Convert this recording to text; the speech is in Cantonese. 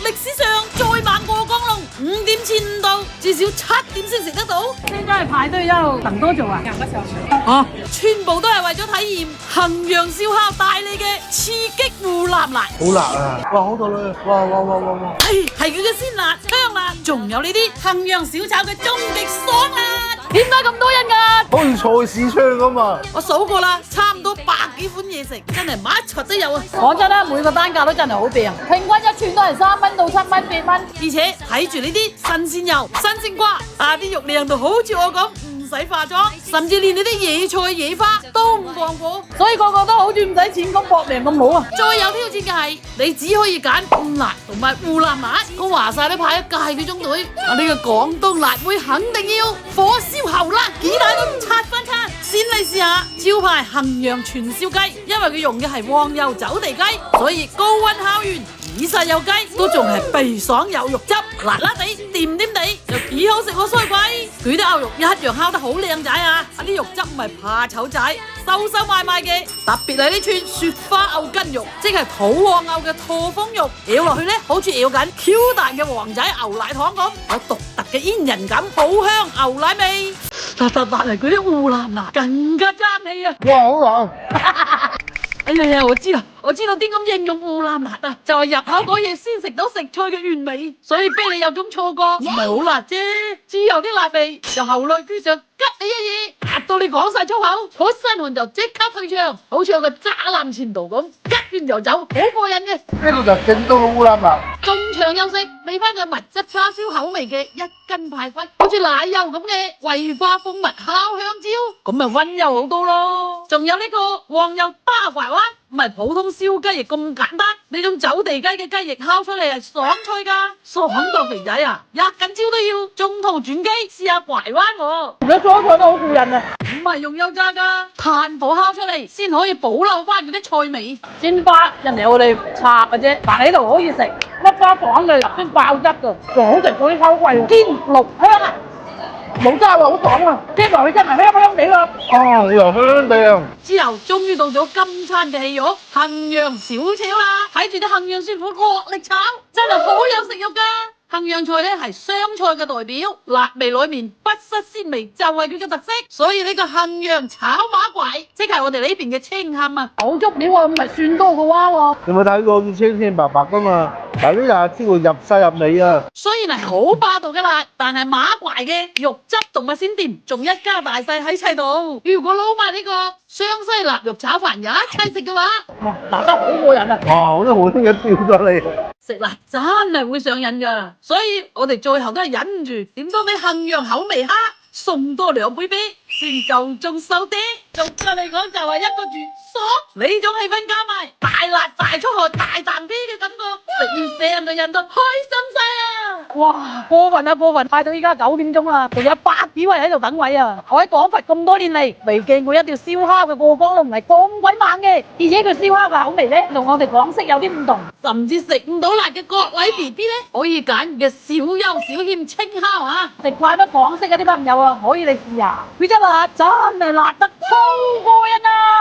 歷史上最慢過江龍，5點前唔到，至少7點先食得到。現在排隊要等多久啊？2個小時。全部都係為咗體驗衡陽燒烤帶嚟嘅刺激湖南辣。好辣啊！哇，好到啦！哇！係佢嘅鮮辣、香辣，仲有呢啲衡陽小炒嘅終極爽辣。點解咁多人㗎？好似菜市場咁啊！我數過啦，差唔多100幾款嘢食，真係乜柒都有啊！講真啦，每個單價都真係好平，平均一串都係3蚊到7蚊、8蚊。而且睇住呢啲新鮮油、新鮮瓜，啲肉靚到好似我咁，唔使化妝，甚至連呢啲野菜野花都唔放過，所以個個都好似唔使錢咁搏命咁好啊！再有挑戰嘅係，你只可以揀酸辣同埋湖南辣。我話晒都排咗幾鐘隊，呢個廣東辣妹肯定要火燒喉啦，幾大都拆翻餐。先嚟試下招牌衡陽全燒雞，因為佢用嘅係黃油走地雞，所以高溫烤完，以實有雞都仲係鼻爽有肉汁，辣辣地、甜甜地，又幾好食喎衰鬼！佢啲牛肉一樣烤得好靚仔啊！啲肉汁唔係怕醜仔，收收埋埋嘅，特別係呢串雪花牛筋肉，即係土黃牛嘅驼峰肉，咬落去呢好似咬緊 Q 彈嘅旺仔牛奶糖咁，有獨特嘅煙韌感，好香牛奶味。但係佢啲湖南辣更加爭氣啊！哇，好辣！哎呀，我知道點咁形容湖南辣啊，就係入口嗰嘢先食到食材嘅原味，所以俾你有種錯覺，唔係好辣啫，只有啲辣味，就喉內居上吉你一嘢，辣到你講晒粗口，出身汗就即刻退場，好似有個渣男前度咁，吉完就走，好過癮嘅。呢個就係正宗嘅湖南辣。中場休息，俾翻個蜜汁叉燒口味嘅1斤排骨，好似奶油咁嘅桂花蜂蜜烤香蕉，咁咪溫柔好多咯。仲有呢個黃油八拐彎，唔係普通燒雞翼咁簡單，呢種走地雞嘅雞翼烤出嚟係爽脆噶，爽到肥仔啊！吔緊蕉都要中途轉機試下拐彎喎。而家蔬菜都好過癮啊！唔係用油炸噶，炭火烤出嚟先可以保留翻嗰啲菜味。鮮花人哋我哋拆嘅啫，但喺度可以食，乜花爽嘅入邊爆汁噶，仲好食過啲秋桂，鮮綠香啊！冇渣喎，好爽啊！聽落去真係香香地咯。哦，又香地啊！之後終於到咗今餐嘅戲肉衡陽小炒啦，睇住啲衡陽師傅落力炒，真係好有食欲噶。衡陽菜咧係湘菜嘅代表，辣味裏面不失鮮味就係佢嘅特色，所以呢個衡陽炒馬拐即係我哋呢邊嘅青冚啊！好足料啊，唔係算多嘅話喎。有冇睇過青青白白噶嘛？但係呢辣椒會入晒入味啊！雖然係好霸道嘅辣，但係馬拐嘅肉質同埋鮮甜，仲一家大細喺齊度。如果撈埋呢個湘西臘肉炒飯一齊食嘅話，哇，辣得好過癮啊！哇，我都好聽日跳咗嚟。食辣真係會上癮噶，所以我哋最後都係忍唔住點多啲衡陽口味蝦，送多2杯啤，先夠鐘收爹。總之嚟講就係一個字爽，呢種氣氛加埋大辣大出汗大啖啤嘅感覺，食完成個人都開心晒啊！哇，過分啊過分！派到依家9點鐘啦，仲有100幾位喺度等位啊！我喺廣佛咁多年嚟，未見過一條燒烤嘅過江龍係咁鬼猛嘅，而且佢燒烤嘅口味咧，同我哋廣式有啲唔同。甚至食唔到辣嘅各位 BB 咧，可以揀嘅小優小謙清烤啊！食慣咗廣式嗰啲朋友啊，可以嚟試下，佢真係辣，真係辣得超過癮啊！